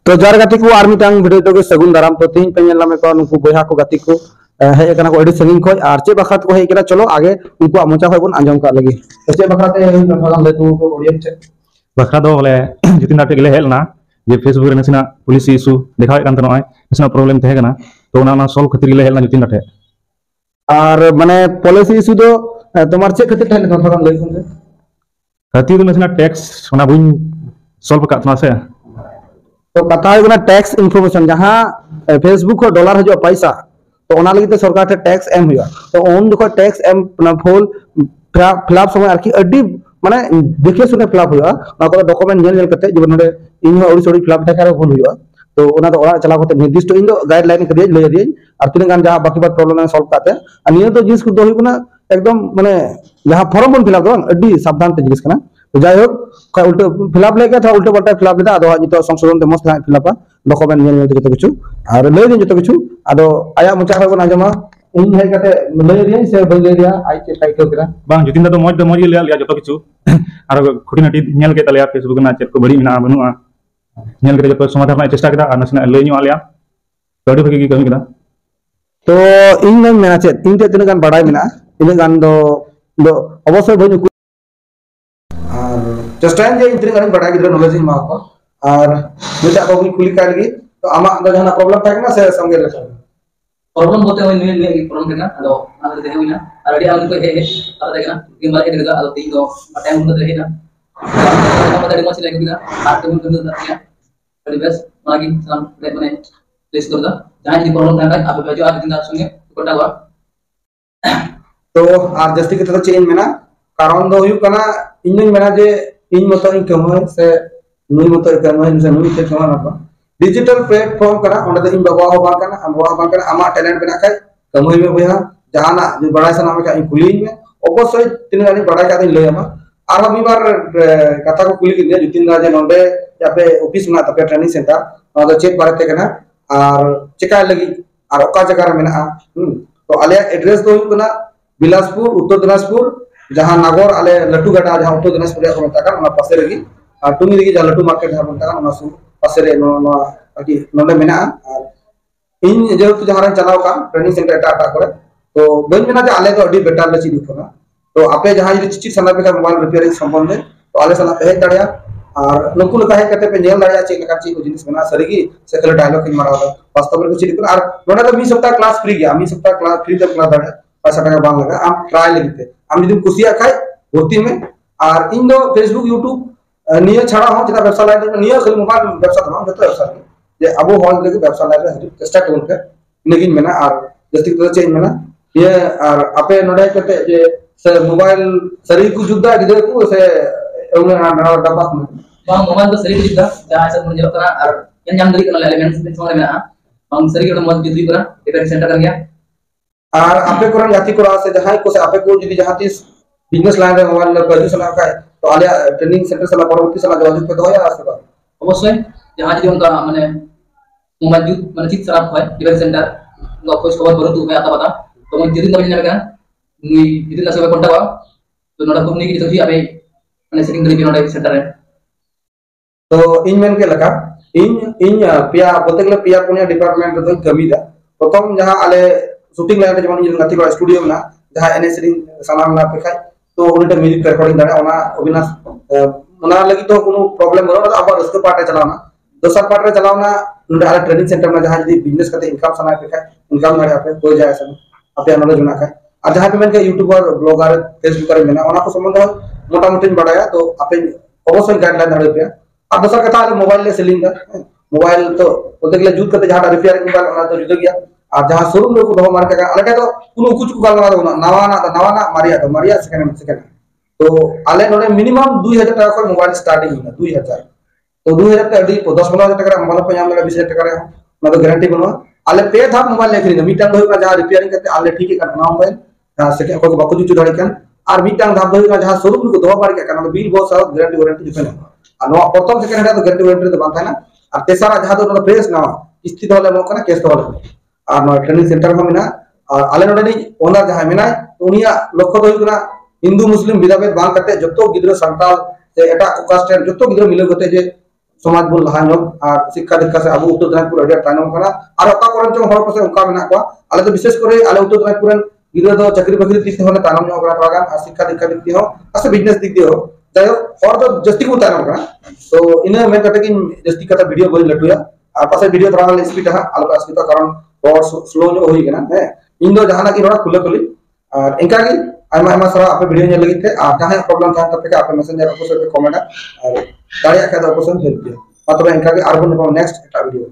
तो जार गाती को आर मिटांग वीडियो तो सगुन दाराम तो तीन पे नेला में को नुकु बयहा को गाती को हे एकना को एडी संगिन को आर चे बखत को हे केना चलो आगे उनको मोचा खय बुन आंजम का लगी तो चे बखते प्रधान ले तू को ऑडियंस चे बखरा दो बोले जितिन नाटे गेले हेलना जे फेसबुक रे नसिना पुलिस इशू देखाव कान तनोय नसिना प्रॉब्लम तहे कना तो ना सॉल्व खातिर गेले हेलना जितिन नाटे और माने पॉलिसी इशू दो तुम्हार चे खातिर ठहले प्रधान ले कुन खातिर नसिना टैक्स सोना बुन सॉल्व का तना से तो कथा है टैक्स इनफॉरमेशन जहां फेसबुक को डॉलर हजो पैसा तो ओना लगी तो सरकार टे टैक्स एम हुआ तो उन दुख टैक्स एम फुल फिलअप समय आरकी अड्डी माने देखिए सुने फिलअप हुआ ना को डॉक्यूमेंट नेल नेल करते जब नडे इन ओडी सोडी फिलअप देखारे भूल हुआ तो ओना तो ओरा चला करते निर्दिष्ट इन दो गाइडलाइन के दिए ले दिए और तीन गान जहां बाकी बात प्रॉब्लम सॉल्व करते और नियो तो जिस को दो हुई ना एकदम माने जहां फॉर्म बन फिलअप दो अड्डी सावधान ते जिस कना तो जाय हो उल्टे फिलअप लेके था उल्टे पल्टा फिलअप लेदा आदो नितो संशोधन ते मस्त फिलअप डॉक्यूमेंट नेल नेल जतो किछु और ले दिन जतो किछु आदो आया मुचा को ना जमा इन है कते ले दिए से बन ले दिया आई के टाइप केरा बांग जुतिन तो मौज ले लिया जतो किछु आरो खुटिनाटी नेल के तलिया फेसबुक ना चेक को बड़ी मिना बनुआ नेल के जतो समाधान ना चेष्टा केदा नसना ले न्यू आलिया तोडी भगी की कमी केदा तो इन में मेना चे इन ते तिन गान बड़ाई मिना इन गान दो अवश्य बनु और चेष्टाएं जे इतने गानी बड़ा गिद्रा नॉलेज मा को और मिटा को कुली का लगी तो आमा दो जहां प्रॉब्लम था ना से संगे ले प्रॉब्लम होते हुए ने प्रॉब्लम करना अदो आगे देखे हुई ना ऑलरेडी आगे को हे अब देखना टीम वाले के देगा अदो तीन दो टाइम को रहे ना हम बता मच लेके ना आठ दिन कर देता है बड़ी बस मागी सलाम मैंने प्लेस कर दा जहां जी प्रॉब्लम था आप भेजो आज दिन संगे कोटा हुआ तो आज जस्ती के तो चेंज में ना कारण दो हुई कना इन मेना जे इन मतो इन कमय से नुई मतो कमय से नुई ते कमय ना डिजिटल प्लेटफॉर्म कना ओंडे इन बाबा हो बान कना हम बाबा बान कना आमा टैलेंट बेना खाय कमय में बया जहाना जो बड़ा सा नाम का इन कुली में अवश्य तीन गानी बड़ा का दिन ले आमा और हम बार कथा को कुली के जुतिन राजे नोंडे या पे ऑफिस में तपे ट्रेनिंग सेंटर ना तो चेक बारे कना और चेका लगी और ओका जगह में ना तो आले एड्रेस दो कना बिलासपुर उत्तर दिनाजपुर जहां नागौर आले लट्टू गटा जहां उत्तर दिनाजपुर को मता का पासे रही और टुंगी रही जहां लट्टू मार्केट जहां मता का सु पासे रे नो अकी नोंडे मेना और इन जेहेतु जहां चलाव का ट्रेनिंग सेंटर टाटा करे तो बन मेना जे आले तो अडी बेटर ले चिदु कना तो आपे जहां यदि चिचित सना पे का मोबाइल रिपेयरिंग संबंध है तो आले सना पे तड़िया और नुकु लका है कते पे नेल दड़िया चेक लका ची को जिनिस बना सरीगी से खले डायलॉग इन मारा वास्तव में कुछ चिदु और नोडा तो 20 सप्ताह क्लास फ्री गया 20 सप्ताह क्लास फ्री तक क्लास दड़िया पैसा टाका बांग लगा आप ट्रायल लेते हम यदि कुसिया खाय भर्ती में और इन दो फेसबुक यूट्यूब निया छाड़ा हो जेता व्यवसाय लाइन निया खाली मोबाइल व्यवसाय दो जतो व्यवसाय जे अबो हॉल लेके व्यवसाय लाइन रे चेष्टा करन के लेकिन मेना और जस्ती तो चेंज मेना ये और आपे नोडे कते जे से मोबाइल सरी को जुद्दा गिदर को से उन ना डब्बा में bang momen tu sering juga jangan asal menjawab karena yang nyam dari kenal elemen semua elemen bang sering kita mau jadi pernah event center kan ya और आपे कोरन जाति कोरा से जहां को से आपे को यदि जहां तीस बिजनेस लाइन रे मोबाइल बाजू सला का तो आले ट्रेनिंग सेंटर सला परवर्ती सला जोगाजोग पे दोया आसे बा अवश्य जहां jadi उनका माने मोबाइल जुत माने चित सराप है event center उनका खोज खबर baru tuh apa bata तो मैं jadi namanya kan ni jadi nasi kontak bang तो नोड़ा कंपनी की तो अबे माने सेटिंग dari नोड़ा सेंटर है तो इन मेन के लगा इन पिया बोलते गले पिया पुनिया डिपार्टमेंट तो कमी दा प्रथम जहां आले शूटिंग लाइन जमान इन गति को स्टूडियो में जहां एनएसडी सामान ना पे खाय तो उनटे म्यूजिक रिकॉर्डिंग दाड़ा ओना अविनाश ओना लगी तो कोनो प्रॉब्लम बरो अब उसके पार्ट रे चलावना दोसर पार्ट रे चलावना उनटे आले ट्रेनिंग सेंटर में जहां यदि बिजनेस करते इनकम सना पे खाय इनकम ना पे कोई जाय सन आपे नॉलेज ना खाय और जहां पे मेन के यूट्यूबर ब्लॉगर फेसबुकर में ओना को संबंध मोटा मोटी बढ़ाया तो आपे अवश्य गाइडलाइन दाड़े पे अब दोसर कथा मोबाइल ले सेलिंग मोबाइल तो बोलते गले जूत करते जहां रिपेयरिंग मोबाइल ओना तो जुदा गया और जहां शोरूम रे को दो मार के अलग तो कुनु कुछ को गाल ना नवाना मारिया सेकंड तो आले नोने मिनिमम 2000 टाका को मोबाइल स्टार्टिंग है 2000 तो 2000 ते अडी 10-15 टाका मोबाइल पे नाम लगा 20000 टाका रे ना तो गारंटी बनवा आले पे था मोबाइल ले खरीद मीटन होई का जहां रिपेयरिंग करते आले ठीक है ना मोबाइल सेकंड को बाको जुचु दाड़ी kan और मीटन धाब होई का जहां शोरूम को दो मार के ना बिल बहुत सारा गारंटी जुकने और नो प्रथम सेकंड है तो गारंटी तो बनता है ना और तेसरा जहां तो फ्रेश ना स्थिति वाले मो कना केस तो वाले और नो ट्रेनिंग सेंटर में मिना और आले नोडे ओनर जहां मिना उनिया लक्ष्य तो हुई हिंदू मुस्लिम विधाभेद बांग करते जतो गिद्र संताल से एटा कास्ट जतो गिद्र मिले गते जे समाज बन लहा और शिक्षा दीक्षा से अब उत्तर दिनाजपुर अड़ी तायनम कना और ओका करन चों हर पासे उनका मेना को आले तो विशेष करे आले उत्तर दिनाजपुर गिरा दो चाकरी बाकरी दिख होले तायनम नो करा थोड़ा और शिक्षा दीक्षा दिख हो असे बिजनेस दिख हो जायो और तो जस्ती को तायनम कना तो इने मैं कटे कि जस्ती कथा वीडियो बोल लटुया और पासे वीडियो थोड़ा स्पीड है आलो स्पीड कारण और स्लो जो होई कना है इन दो जहाना की थोड़ा खुले खुली और इनका की आयमा आयमा सारा आपे वीडियो ने लगी थे आ जहां प्रॉब्लम था तब पे आपे मैसेंजर ऑफिसर पे कमेंट और दाड़िया का ऑप्शन हेल्प दिया मतलब इनका के आरबन नेक्स्ट वीडियो